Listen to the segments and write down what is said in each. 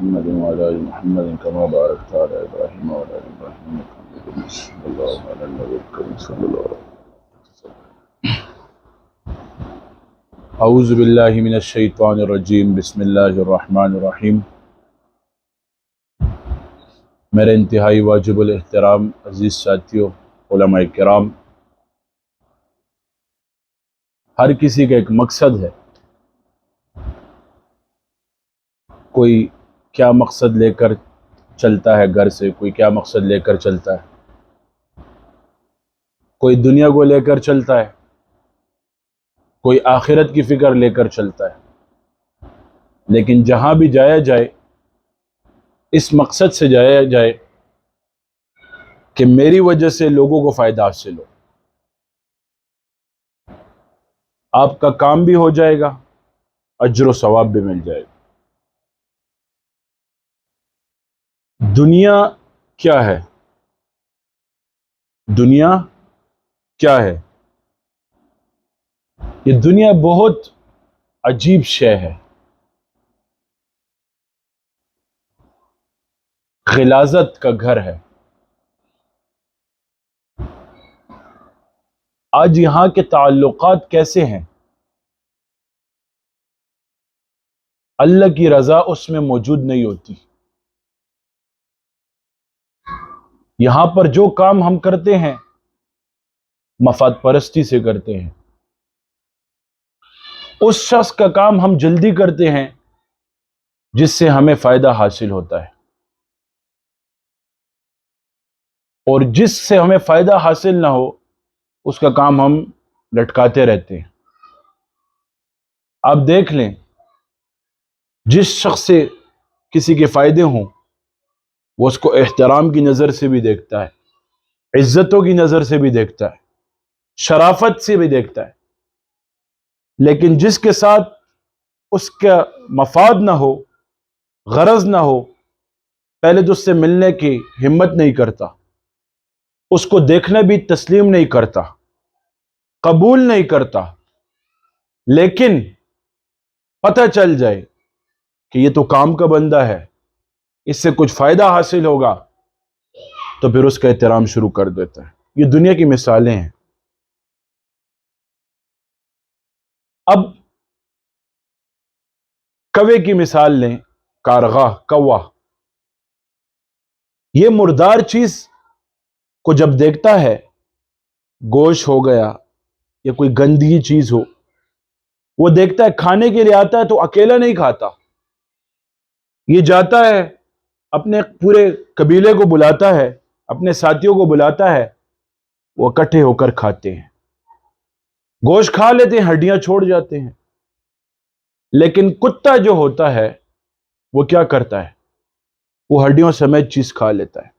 محمد وعلى آل محمد كما باركت على إبراهيم وعلى آل إبراهيم إنك حميد مجيد. صلى الله على النبي الكريم صلى الله عليه وسلم. اعوذ باللہ من الشیطان الرجیم. بسم اللہ الرحمن الرحیم. میرے انتہائی واجب الاحترام عزیز ساتھیوں، علماء کرام، ہر کسی کا ایک مقصد ہے. کوئی کیا مقصد لے کر چلتا ہے گھر سے، کوئی کیا مقصد لے کر چلتا ہے، کوئی دنیا کو لے کر چلتا ہے، کوئی آخرت کی فکر لے کر چلتا ہے. لیکن جہاں بھی جایا جائے اس مقصد سے جایا جائے کہ میری وجہ سے لوگوں کو فائدہ حاصل ہو. آپ کا کام بھی ہو جائے گا، اجر و ثواب بھی مل جائے گا. دنیا کیا ہے؟ دنیا کیا ہے؟ یہ دنیا بہت عجیب شے ہے. غلاظت کا گھر ہے. آج یہاں کے تعلقات کیسے ہیں؟ اللہ کی رضا اس میں موجود نہیں ہوتی. یہاں پر جو کام ہم کرتے ہیں مفاد پرستی سے کرتے ہیں. اس شخص کا کام ہم جلدی کرتے ہیں جس سے ہمیں فائدہ حاصل ہوتا ہے، اور جس سے ہمیں فائدہ حاصل نہ ہو اس کا کام ہم لٹکاتے رہتے ہیں. آپ دیکھ لیں، جس شخص سے کسی کے فائدے ہوں وہ اس کو احترام کی نظر سے بھی دیکھتا ہے، عزتوں کی نظر سے بھی دیکھتا ہے، شرافت سے بھی دیکھتا ہے. لیکن جس کے ساتھ اس کا مفاد نہ ہو، غرض نہ ہو، پہلے تو اس سے ملنے کی ہمت نہیں کرتا، اس کو دیکھنا بھی تسلیم نہیں کرتا، قبول نہیں کرتا. لیکن پتہ چل جائے کہ یہ تو کام کا بندہ ہے، اس سے کچھ فائدہ حاصل ہوگا، تو پھر اس کا احترام شروع کر دیتا ہے. یہ دنیا کی مثالیں ہیں. اب کوے کی مثال لیں. کارغا، کوا، یہ مردار چیز کو جب دیکھتا ہے، گوشت ہو گیا یا کوئی گندی چیز ہو، وہ دیکھتا ہے، کھانے کے لیے آتا ہے تو اکیلا نہیں کھاتا. یہ جاتا ہے اپنے پورے قبیلے کو بلاتا ہے، اپنے ساتھیوں کو بلاتا ہے، وہ اکٹھے ہو کر کھاتے ہیں، گوشت کھا لیتے ہیں، ہڈیاں چھوڑ جاتے ہیں. لیکن کتا جو ہوتا ہے وہ کیا کرتا ہے؟ وہ ہڈیوں سمیت چیز کھا لیتا ہے.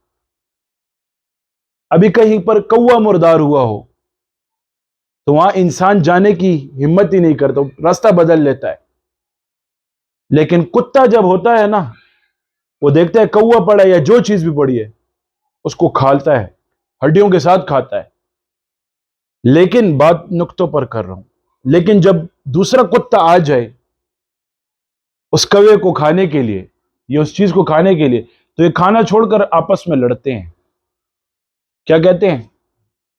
ابھی کہیں پر کوا مردار ہوا ہو تو وہاں انسان جانے کی ہمت ہی نہیں کرتا، راستہ بدل لیتا ہے. لیکن کتا جب ہوتا ہے نا، وہ دیکھتا ہے کوا پڑا ہے یا جو چیز بھی پڑی ہے اس کو کھالتا ہے، ہڈیوں کے ساتھ کھاتا ہے. لیکن بات نقطوں پر کر رہا ہوں، لیکن جب دوسرا کتا آ جائے اس کوے کو کھانے کے لیے یا اس چیز کو کھانے کے لیے، تو یہ کھانا چھوڑ کر آپس میں لڑتے ہیں. کیا کہتے ہیں؟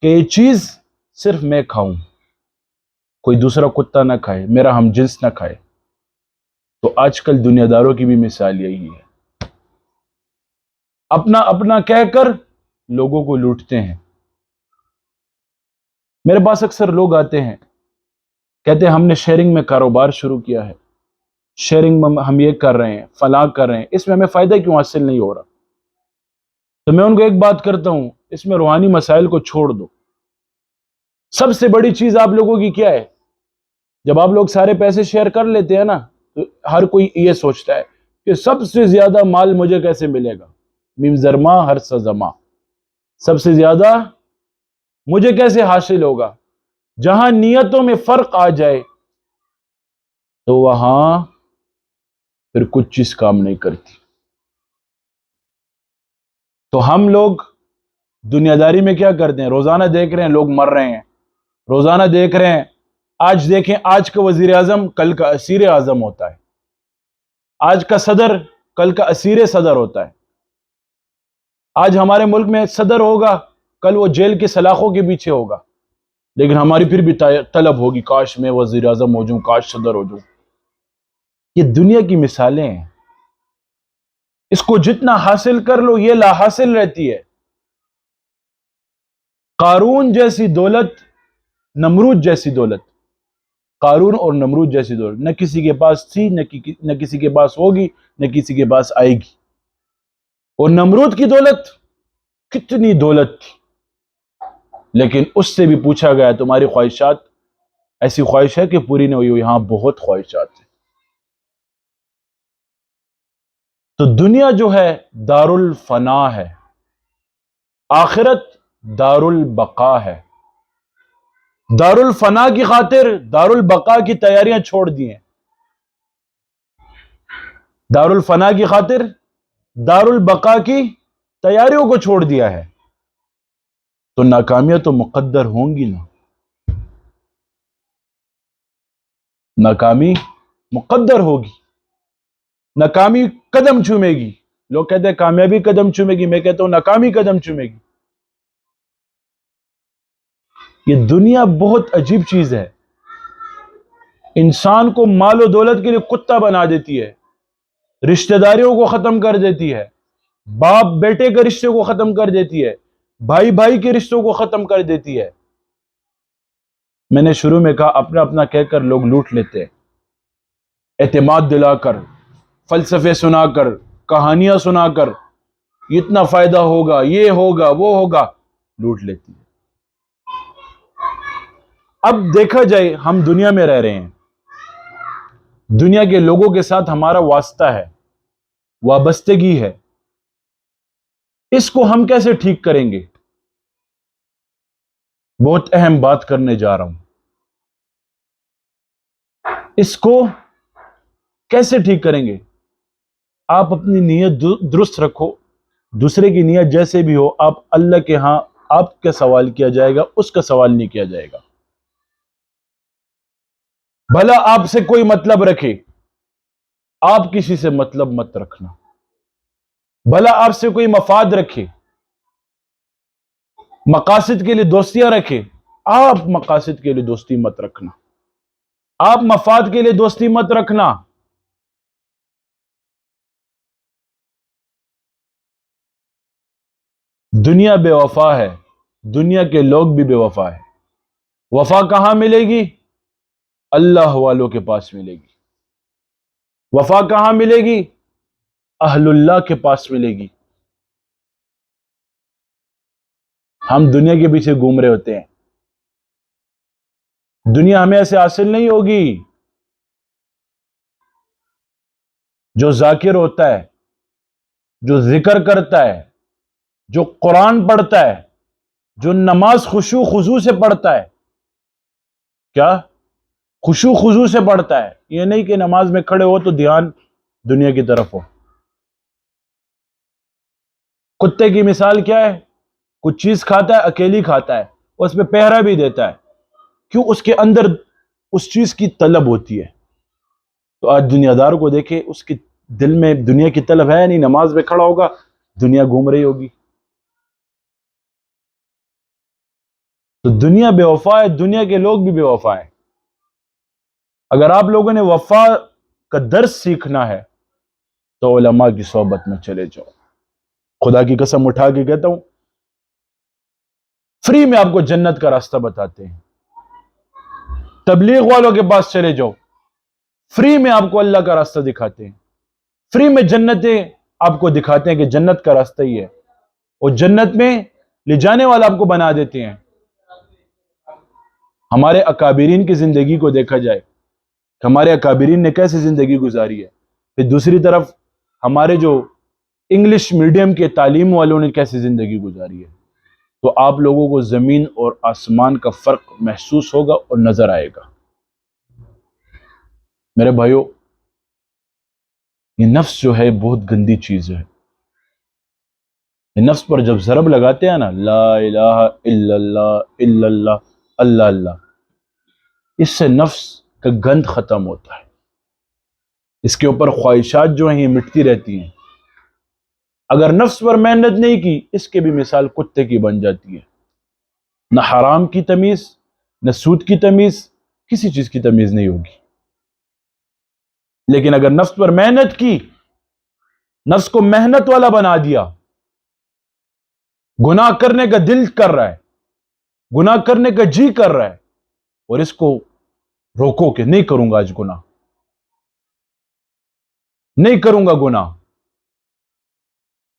کہ یہ چیز صرف میں کھاؤں، کوئی دوسرا کتا نہ کھائے، میرا ہم جنس نہ کھائے. تو آج کل دنیا داروں کی بھی مثال یہی ہے. اپنا اپنا کہہ کر لوگوں کو لوٹتے ہیں. میرے پاس اکثر لوگ آتے ہیں، کہتے ہیں ہم نے شیئرنگ میں کاروبار شروع کیا ہے، شیئرنگ میں ہم یہ کر رہے ہیں، فلاں کر رہے ہیں، اس میں ہمیں فائدہ کیوں حاصل نہیں ہو رہا؟ تو میں ان کو ایک بات کرتا ہوں، اس میں روحانی مسائل کو چھوڑ دو. سب سے بڑی چیز آپ لوگوں کی کیا ہے؟ جب آپ لوگ سارے پیسے شیئر کر لیتے ہیں نا، تو ہر کوئی یہ سوچتا ہے کہ سب سے زیادہ مال مجھے کیسے ملے گا، میم زرما ہر سزما، سب سے زیادہ مجھے کیسے حاصل ہوگا. جہاں نیتوں میں فرق آ جائے تو وہاں پھر کچھ چیز کام نہیں کرتی. تو ہم لوگ دنیا داری میں کیا کرتے ہیں؟ روزانہ دیکھ رہے ہیں لوگ مر رہے ہیں، روزانہ دیکھ رہے ہیں. آج دیکھیں، آج کا وزیر اعظم کل کا اسیر اعظم ہوتا ہے، آج کا صدر کل کا اسیر صدر ہوتا ہے. آج ہمارے ملک میں صدر ہوگا، کل وہ جیل کے سلاخوں کے پیچھے ہوگا، لیکن ہماری پھر بھی طلب ہوگی کاش میں وزیر اعظم ہو جاؤں، کاش صدر ہو جاؤں. یہ دنیا کی مثالیں ہیں. اس کو جتنا حاصل کر لو یہ لا حاصل رہتی ہے. قارون جیسی دولت، نمرود جیسی دولت، قارون اور نمرود جیسی دولت نہ کسی کے پاس تھی، نہ کسی کے پاس ہوگی، نہ کسی کے پاس آئے گی. اور نمرود کی دولت کتنی دولت تھی، لیکن اس سے بھی پوچھا گیا تمہاری خواہشات ایسی خواہش ہے کہ پوری نہیں ہوئی؟ ہاں بہت خواہشات ہیں. تو دنیا جو ہے دار الفنا ہے، آخرت دار البقا ہے. دار الفنا کی خاطر دار البقا کی تیاریاں چھوڑ دی ہیں. دار الفنا کی خاطر دار البقا کی تیاریوں کو چھوڑ دیا ہے. تو ناکامیاں تو مقدر ہوں گی نا، ناکامی مقدر ہوگی. ناکامی قدم چومے گی. لوگ کہتے ہیں کامیابی قدم چومے گی، میں کہتا ہوں ناکامی قدم چومے گی. یہ دنیا بہت عجیب چیز ہے. انسان کو مال و دولت کے لیے کتا بنا دیتی ہے، رشتہ داریوں کو ختم کر دیتی ہے، باپ بیٹے کے رشتے کو ختم کر دیتی ہے، بھائی بھائی کے رشتوں کو ختم کر دیتی ہے. میں نے شروع میں کہا اپنا اپنا کہہ کر لوگ لوٹ لیتے ہیں، اعتماد دلا کر، فلسفے سنا کر، کہانیاں سنا کر، اتنا فائدہ ہوگا، یہ ہوگا، وہ ہوگا، لوٹ لیتی ہے. اب دیکھا جائے ہم دنیا میں رہ رہے ہیں، دنیا کے لوگوں کے ساتھ ہمارا واسطہ ہے، وابستگی ہے. اس کو ہم کیسے ٹھیک کریں گے؟ بہت اہم بات کرنے جا رہا ہوں. اس کو کیسے ٹھیک کریں گے؟ آپ اپنی نیت درست رکھو. دوسرے کی نیت جیسے بھی ہو، آپ اللہ کے ہاں آپ کا سوال کیا جائے گا، اس کا سوال نہیں کیا جائے گا. بھلا آپ سے کوئی مطلب رکھے، آپ کسی سے مطلب مت رکھنا. بھلا آپ سے کوئی مفاد رکھے، مقاصد کے لیے دوستیاں رکھے، آپ مقاصد کے لیے دوستی مت رکھنا، آپ مفاد کے لیے دوستی مت رکھنا. دنیا بے وفا ہے، دنیا کے لوگ بھی بے وفا ہے. وفا کہاں ملے گی؟ اللہ والوں کے پاس ملے گی. وفا کہاں ملے گی؟ اہل اللہ کے پاس ملے گی. ہم دنیا کے پیچھے گھوم رہے ہوتے ہیں. دنیا ہمیں ایسے حاصل نہیں ہوگی. جو ذاکر ہوتا ہے، جو ذکر کرتا ہے، جو قرآن پڑھتا ہے، جو نماز خشوع خضوع سے پڑھتا ہے، کیا خشوع خضوع سے پڑھتا ہے، یہ نہیں کہ نماز میں کھڑے ہو تو دھیان دنیا کی طرف ہو. کتے کی مثال کیا ہے؟ کچھ چیز کھاتا ہے، اکیلی کھاتا ہے، اس پہ پہرا بھی دیتا ہے. کیوں؟ اس کے اندر اس چیز کی طلب ہوتی ہے. تو آج دنیا دار کو دیکھے، اس کے دل میں دنیا کی طلب ہے نہیں، نماز میں کھڑا ہوگا دنیا گھوم رہی ہوگی. تو دنیا بے وفا ہے، دنیا کے لوگ بھی بے وفا ہیں. اگر آپ لوگوں نے وفا کا درس سیکھنا ہے تو علماء کی صحبت میں چلے جاؤ. خدا کی قسم اٹھا کے کہتا ہوں، فری میں آپ کو جنت کا راستہ بتاتے ہیں. تبلیغ والوں کے پاس چلے جاؤ، فری میں آپ کو اللہ کا راستہ دکھاتے ہیں. فری میں جنتیں آپ کو دکھاتے ہیں کہ جنت کا راستہ ہی ہے، اور جنت میں لے جانے والا آپ کو بنا دیتے ہیں. ہمارے اکابرین کی زندگی کو دیکھا جائے کہ ہمارے اکابرین نے کیسے زندگی گزاری ہے. پھر دوسری طرف ہمارے جو انگلش میڈیم کے تعلیم والوں نے کیسے زندگی گزاری ہے. تو آپ لوگوں کو زمین اور آسمان کا فرق محسوس ہوگا اور نظر آئے گا. میرے بھائیو، یہ نفس جو ہے بہت گندی چیز ہے. یہ نفس پر جب ضرب لگاتے ہیں نا، لا الہ الا اللہ الا اللہ اللہ اللہ، اس سے نفس کا گند ختم ہوتا ہے. اس کے اوپر خواہشات جو ہیں یہ مٹتی رہتی ہیں. اگر نفس پر محنت نہیں کی، اس کے بھی مثال کتے کی بن جاتی ہے. نہ حرام کی تمیز، نہ سود کی تمیز، کسی چیز کی تمیز نہیں ہوگی. لیکن اگر نفس پر محنت کی، نفس کو محنت والا بنا دیا، گناہ کرنے کا دل کر رہا ہے، گناہ کرنے کا جی کر رہا ہے، اور اس کو روکو کہ نہیں کروں گا آج گناہ، نہیں کروں گا گناہ.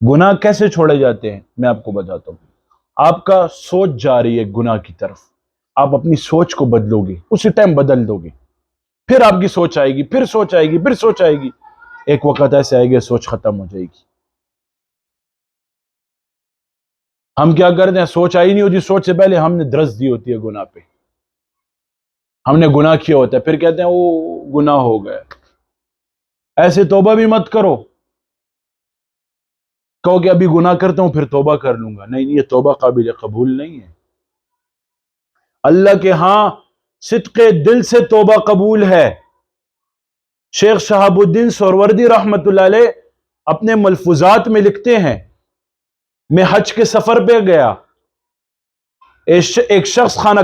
گناہ کیسے چھوڑے جاتے ہیں میں آپ کو بتاتا ہوں. آپ کا سوچ جا رہی ہے گناہ کی طرف، آپ اپنی سوچ کو بدلو گے، اسی ٹائم بدل دو گے، پھر آپ کی سوچ آئے گی، پھر سوچ آئے گی، پھر سوچ آئے گی. ایک وقت ایسے آئے گا سوچ ختم ہو جائے گی. ہم کیا کرتے ہیں، سوچ آئی نہیں ہوتی، سوچ سے پہلے ہم نے درس دی ہوتی ہے گناہ پہ، ہم نے گناہ کیا ہوتا ہے، پھر کہتے ہیں وہ گناہ ہو گیا. ایسے توبہ بھی مت کرو، کہو کہ ابھی گناہ کرتا ہوں پھر توبہ کر لوں گا. نہیں، یہ توبہ قابل قبول نہیں ہے. اللہ کے ہاں صدق دل سے توبہ قبول ہے. شیخ شہاب الدین سہروردی رحمت اللہ علیہ اپنے ملفوظات میں لکھتے ہیں، میں حج کے سفر پہ گیا، ایک شخص خانہ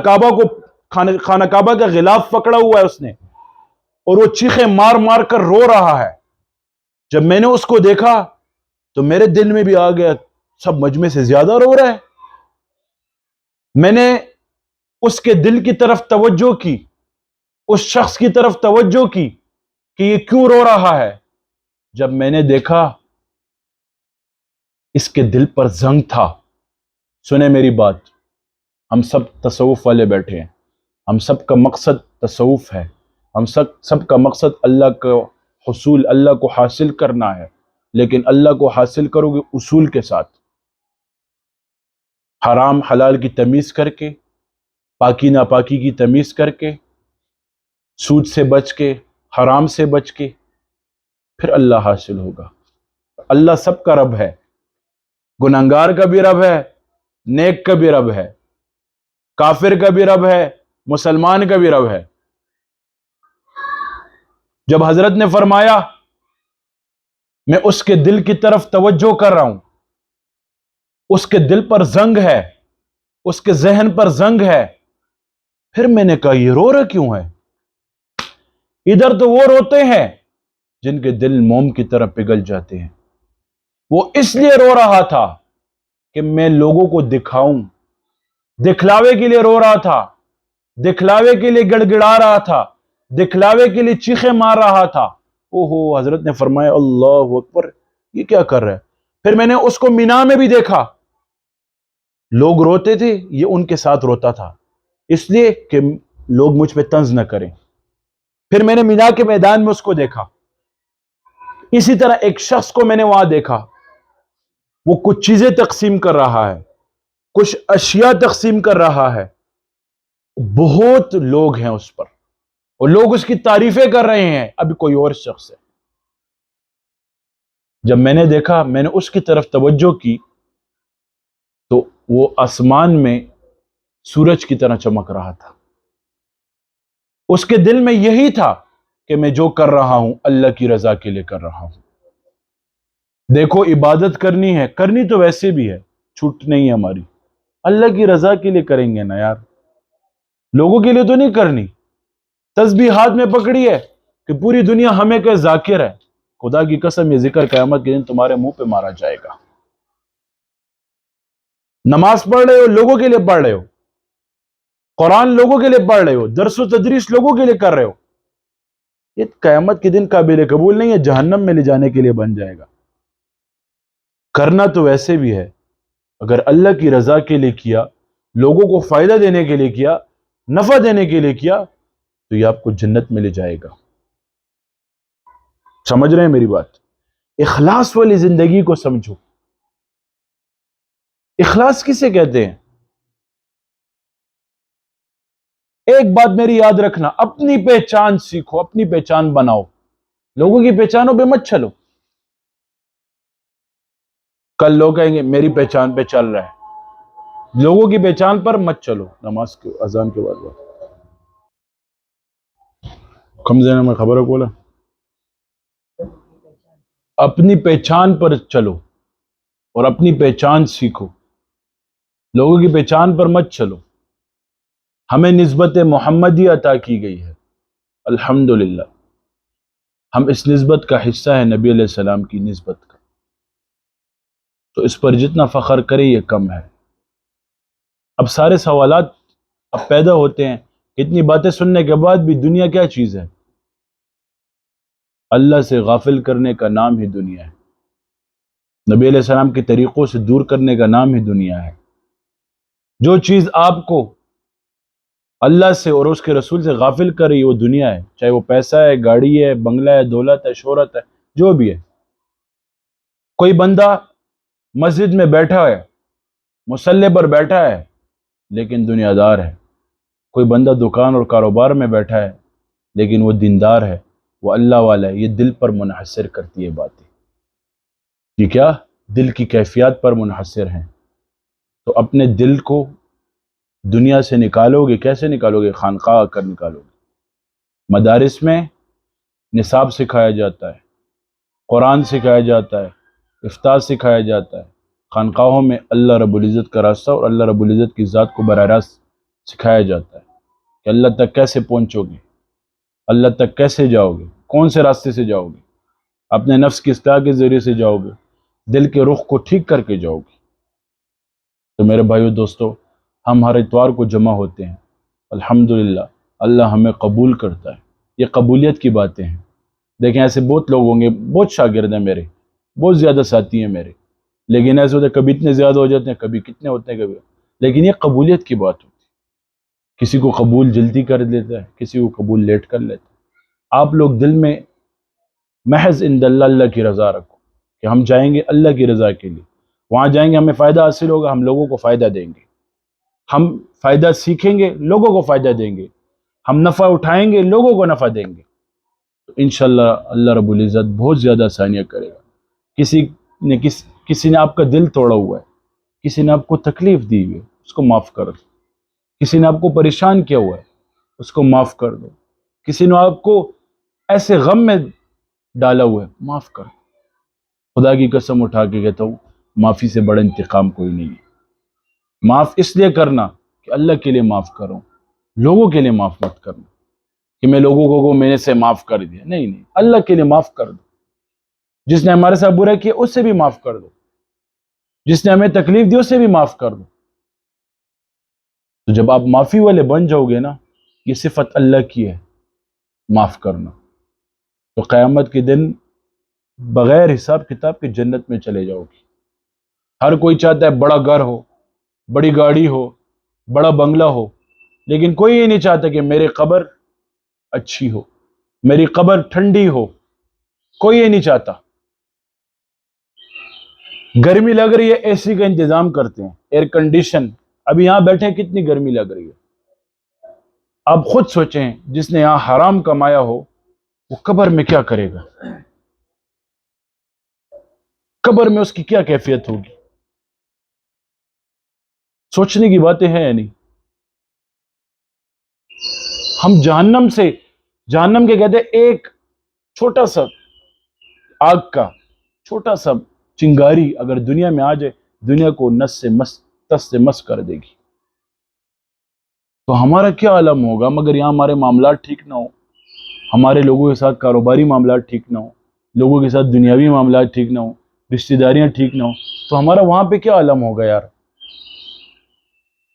کعبہ کا غلاف پکڑا ہوا ہے اس نے، اور وہ چیخیں مار مار کر رو رہا ہے. جب میں نے اس کو دیکھا تو میرے دل میں بھی آ گیا سب مجمع سے زیادہ رو رہا ہے. میں نے اس کے دل کی طرف توجہ کی، اس شخص کی طرف توجہ کی کہ یہ کیوں رو رہا ہے. جب میں نے دیکھا اس کے دل پر زنگ تھا. سنیں میری بات، ہم سب تصوف والے بیٹھے ہیں، ہم سب کا مقصد تصوف ہے، ہم سب کا مقصد اللہ کا حصول، اللہ کو حاصل کرنا ہے. لیکن اللہ کو حاصل کرو گے اصول کے ساتھ، حرام حلال کی تمیز کر کے، پاکی ناپاکی کی تمیز کر کے، سود سے بچ کے، حرام سے بچ کے، پھر اللہ حاصل ہوگا. اللہ سب کا رب ہے، گنہگار کا بھی رب ہے، نیک کا بھی رب ہے، کافر کا بھی رب ہے، مسلمان کا بھی رب ہے. جب حضرت نے فرمایا میں اس کے دل کی طرف توجہ کر رہا ہوں، اس کے دل پر زنگ ہے، اس کے ذہن پر زنگ ہے، پھر میں نے کہا یہ رو رہا کیوں ہے؟ ادھر تو وہ روتے ہیں جن کے دل موم کی طرح پگھل جاتے ہیں. وہ اس لیے رو رہا تھا کہ میں لوگوں کو دکھاؤں، دکھلاوے کے لیے رو رہا تھا، دکھلاوے کے لیے گڑ گڑا رہا تھا، دکھلاوے کے لیے چیخیں مار رہا تھا. اوہو، حضرت نے فرمایا اللہ اکبر، یہ کیا کر رہا ہے؟ پھر میں نے اس کو مینا میں بھی دیکھا، لوگ روتے تھے، یہ ان کے ساتھ روتا تھا، اس لیے کہ لوگ مجھ پہ طنز نہ کریں. پھر میں نے مینا کے میدان میں اس کو دیکھا. اسی طرح ایک شخص کو میں نے وہاں دیکھا، وہ کچھ چیزیں تقسیم کر رہا ہے، کچھ اشیاء تقسیم کر رہا ہے. بہت لوگ ہیں اس پر، اور لوگ اس کی تعریفیں کر رہے ہیں. ابھی کوئی اور شخص ہے. جب میں نے دیکھا، میں نے اس کی طرف توجہ کی تو وہ آسمان میں سورج کی طرح چمک رہا تھا. اس کے دل میں یہی تھا کہ میں جو کر رہا ہوں اللہ کی رضا کے لیے کر رہا ہوں. دیکھو عبادت کرنی ہے، کرنی تو ویسے بھی ہے، چھوٹ نہیں ہے ہماری، اللہ کی رضا کے لیے کریں گے نا یار، لوگوں کے لیے تو نہیں کرنی. تسبیح ہاتھ میں پکڑی ہے کہ پوری دنیا ہمیں کہ ذاکر ہے، خدا کی قسم یہ ذکر قیامت کے دن تمہارے منہ پہ مارا جائے گا. نماز پڑھ رہے ہو، لوگوں کے لیے پڑھ رہے ہو، قرآن لوگوں کے لیے پڑھ رہے ہو، درس و تدریس لوگوں کے لیے کر رہے ہو، یہ قیامت کے دن قابل قبول نہیں ہے، جہنم میں لے جانے کے لیے بن جائے گا. کرنا تو ویسے بھی ہے، اگر اللہ کی رضا کے لیے کیا، لوگوں کو فائدہ دینے کے لیے کیا، نفع دینے کے لیے کیا، تو یہ آپ کو جنت میں لے جائے گا. سمجھ رہے ہیں میری بات؟ اخلاص والی زندگی کو سمجھو. اخلاص کسے کہتے ہیں؟ ایک بات میری یاد رکھنا، اپنی پہچان سیکھو، اپنی پہچان بناؤ، لوگوں کی پہچانوں پہ مت چلو. کل لوگ کہیں گے میری پہچان پہ چل رہا ہے، لوگوں کی پہچان پر مت چلو. نماز کے اذان کے بعد کم دینا میں خبر ہے بولا اپنی پہچان پر چلو اور اپنی پہچان سیکھو، لوگوں کی پہچان پر مت چلو۔ ہمیں نسبت محمدی عطا کی گئی ہے، الحمدللہ ہم اس نسبت کا حصہ ہے، نبی علیہ السلام کی نسبت کا، تو اس پر جتنا فخر کرے یہ کم ہے۔ اب سارے سوالات اب پیدا ہوتے ہیں، اتنی باتیں سننے کے بعد بھی دنیا کیا چیز ہے؟ اللہ سے غافل کرنے کا نام ہی دنیا ہے، نبی علیہ السلام کے طریقوں سے دور کرنے کا نام ہی دنیا ہے۔ جو چیز آپ کو اللہ سے اور اس کے رسول سے غافل کر رہی ہے وہ دنیا ہے، چاہے وہ پیسہ ہے، گاڑی ہے، بنگلہ ہے، دولت ہے، شہرت ہے، جو بھی ہے۔ کوئی بندہ مسجد میں بیٹھا ہے، مصلی پر بیٹھا ہے لیکن دنیا دار ہے، کوئی بندہ دکان اور کاروبار میں بیٹھا ہے لیکن وہ دیندار ہے، وہ اللہ والا ہے۔ یہ دل پر منحصر کرتی ہے باتیں، یہ کیا دل کی کیفیات پر منحصر ہیں۔ تو اپنے دل کو دنیا سے نکالو گے، کیسے نکالو گے؟ خانقاہ آ کر نکالو گے۔ مدارس میں نصاب سکھایا جاتا ہے، قرآن سکھایا جاتا ہے، افتاح سکھایا جاتا ہے۔ خانقاہوں میں اللہ رب العزت کا راستہ اور اللہ رب العزت کی ذات کو براہ راست سکھایا جاتا ہے کہ اللہ تک کیسے پہنچو گے، اللہ تک کیسے جاؤ گے، کون سے راستے سے جاؤ گے، اپنے نفس کی اصلاح کے ذریعے سے جاؤ گے، دل کے رخ کو ٹھیک کر کے جاؤ گے۔ تو میرے بھائیو دوستو، ہم ہر اتوار کو جمع ہوتے ہیں، الحمدللہ اللہ ہمیں قبول کرتا ہے۔ یہ قبولیت کی باتیں ہیں۔ دیکھیں ایسے بہت لوگ ہوں گے، بہت شاگرد ہیں میرے، بہت زیادہ ساتھی ہیں میرے، لیکن ایسے ہوتے ہیں کبھی اتنے زیادہ ہو جاتے ہیں، کبھی کتنے ہوتے ہیں، کبھی، لیکن یہ قبولیت کی بات ہوتی ہے۔ کسی کو قبول جلدی کر دیتا ہے، کسی کو قبول لیٹ کر لیتا ہے۔ آپ لوگ دل میں محض عند اللہ، اللہ کی رضا رکھو کہ ہم جائیں گے اللہ کی رضا کے لیے، وہاں جائیں گے ہمیں فائدہ حاصل ہوگا، ہم لوگوں کو فائدہ دیں گے، ہم فائدہ سیکھیں گے، لوگوں کو فائدہ دیں گے، ہم نفع اٹھائیں گے، لوگوں کو نفع دیں گے، تو انشاءاللہ اللہ رب العزت بہت زیادہ آسانیاں کرے گا۔ کسی نے آپ کا دل توڑا ہوا ہے، کسی نے آپ کو تکلیف دی ہوئی ہے، اس کو معاف کر دو۔ کسی نے آپ کو پریشان کیا ہوا ہے، اس کو معاف کر دو۔ کسی نے آپ کو ایسے غم میں ڈالا ہوا ہے، معاف کر دو۔ خدا کی قسم اٹھا کے کہتا ہوں، معافی سے بڑا انتقام کوئی نہیں ہے۔ معاف اس لیے کرنا کہ اللہ کے لیے معاف کرو، لوگوں کے لیے معاف مت کرنا کہ میں لوگوں کو میں نے سے معاف کر دیا، نہیں نہیں، اللہ کے لیے معاف کر دو۔ جس نے ہمارے ساتھ برا کیا اس سے بھی معاف کر دو، جس نے ہمیں تکلیف دی اس سے بھی معاف کر دو۔ تو جب آپ معافی والے بن جاؤ گے نا، یہ صفت اللہ کی ہے، معاف کرنا، تو قیامت کے دن بغیر حساب کتاب کے جنت میں چلے جاؤ گے۔ ہر کوئی چاہتا ہے بڑا گھر ہو، بڑی گاڑی ہو، بڑا بنگلہ ہو، لیکن کوئی یہ نہیں چاہتا کہ میری قبر اچھی ہو، میری قبر ٹھنڈی ہو، کوئی یہ نہیں چاہتا۔ گرمی لگ رہی ہے، اے سی کا انتظام کرتے ہیں، ایئر کنڈیشن، ابھی یہاں بیٹھے کتنی گرمی لگ رہی ہے۔ آپ خود سوچیں، جس نے یہاں حرام کمایا ہو وہ قبر میں کیا کرے گا، قبر میں اس کی کیا کیفیت ہوگی؟ سوچنے کی باتیں ہیں یا نہیں؟ ہم جہنم کے کہتے ہیں ایک چھوٹا سا آگ کا چھوٹا سا چنگاری اگر دنیا میں آ جائے، دنیا کو تس سے مس کر دے گی۔ تو ہمارا کیا عالم ہوگا مگر یہاں ہمارے معاملات ٹھیک نہ ہو، ہمارے لوگوں کے ساتھ کاروباری معاملات ٹھیک نہ ہو، لوگوں کے ساتھ دنیاوی معاملات ٹھیک نہ ہو، رشتہ داریاں ٹھیک نہ ہو، تو ہمارا وہاں پہ کیا عالم ہوگا یار؟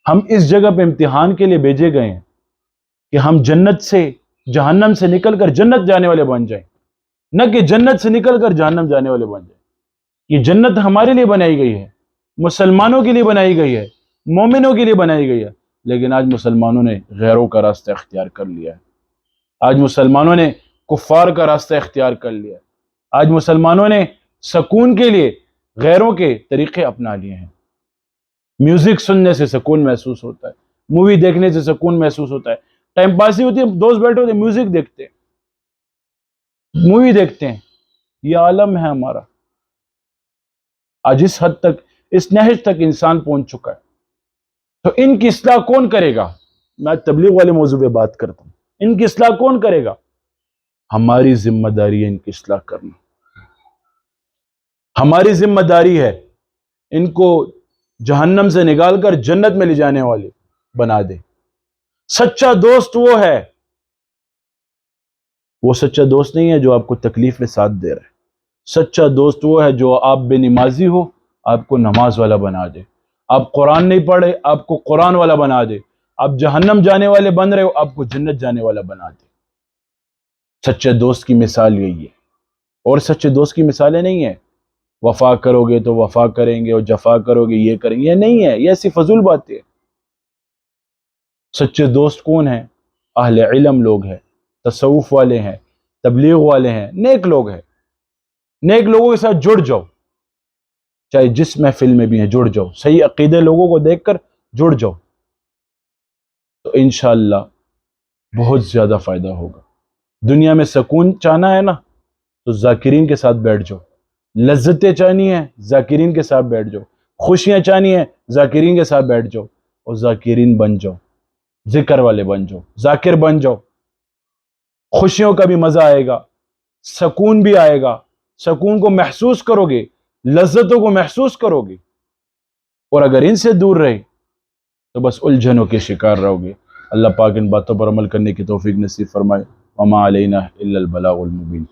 ہم اس جگہ پہ امتحان کے لیے بھیجے گئے ہیں کہ ہم جہنم سے نکل کر جنت جانے والے بن جائیں، نہ کہ جنت سے نکل کر جہنم جانے والے بن جائیں۔ یہ جنت ہمارے لیے بنائی گئی ہے، مسلمانوں کے لیے بنائی گئی ہے، مومنوں کے لیے بنائی گئی ہے، لیکن آج مسلمانوں نے غیروں کا راستہ اختیار کر لیا ہے۔ آج مسلمانوں نے کفار کا راستہ اختیار کر لیا ہے۔ آج مسلمانوں نے سکون کے لیے غیروں کے طریقے اپنا لیے ہیں۔ میوزک سننے سے سکون محسوس ہوتا ہے، مووی دیکھنے سے سکون محسوس ہوتا ہے، ٹائم پاس ہی ہوتی ہے، دوست بیٹھے ہوتے ہیں میوزک دیکھتے ہیں، مووی دیکھتے ہیں۔ یہ عالم ہے ہمارا۔ آج اس حد تک، اس نہج تک انسان پہنچ چکا ہے، تو ان کی اصلاح کون کرے گا؟ میں تبلیغ والے موضوع پہ بات کرتا ہوں، ان کی اصلاح کون کرے گا؟ ہماری ذمہ داری ہے ان کی اصلاح کرنا۔ ہماری ذمہ داری ہے ان کو جہنم سے نکال کر جنت میں لے جانے والے بنا دے۔ سچا دوست وہ ہے، وہ سچا دوست نہیں ہے جو آپ کو تکلیف میں ساتھ دے رہا ہے۔ سچا دوست وہ ہے جو آپ بے نمازی ہو آپ کو نماز والا بنا دے، آپ قرآن نہیں پڑھے آپ کو قرآن والا بنا دے، آپ جہنم جانے والے بن رہے ہو آپ کو جنت جانے والا بنا دے۔ سچے دوست کی مثال یہی ہے، اور سچے دوست کی مثالیں نہیں ہیں وفا کرو گے تو وفا کریں گے اور جفا کرو گے یہ کریں گے، یہ نہیں ہے، یہ ایسی فضول باتیں ہیں۔ سچے دوست کون ہیں؟ اہل علم لوگ ہیں، تصوف والے ہیں، تبلیغ والے ہیں، نیک لوگ ہیں۔ نیک لوگوں کے ساتھ جڑ جاؤ، چاہے جس محفل میں بھی ہیں جڑ جاؤ، صحیح عقیدے لوگوں کو دیکھ کر جڑ جاؤ، تو انشاءاللہ بہت زیادہ فائدہ ہوگا۔ دنیا میں سکون چاہنا ہے نا تو ذاکرین کے ساتھ بیٹھ جاؤ، لذتیں چاہنی ہیں ذاکرین کے ساتھ بیٹھ جاؤ، خوشیاں چاہنی ہیں ذاکرین کے ساتھ بیٹھ جاؤ اور ذاکرین بن جاؤ، ذکر والے بن جاؤ، ذاکر بن جاؤ۔ خوشیوں کا بھی مزہ آئے گا، سکون بھی آئے گا، سکون کو محسوس کرو گے، لذتوں کو محسوس کرو گے۔ اور اگر ان سے دور رہے تو بس الجھنوں کے شکار رہو گے۔ اللہ پاک ان باتوں پر عمل کرنے کی توفیق نصیب فرمائے۔ وما علینا الا البلاغ المبین۔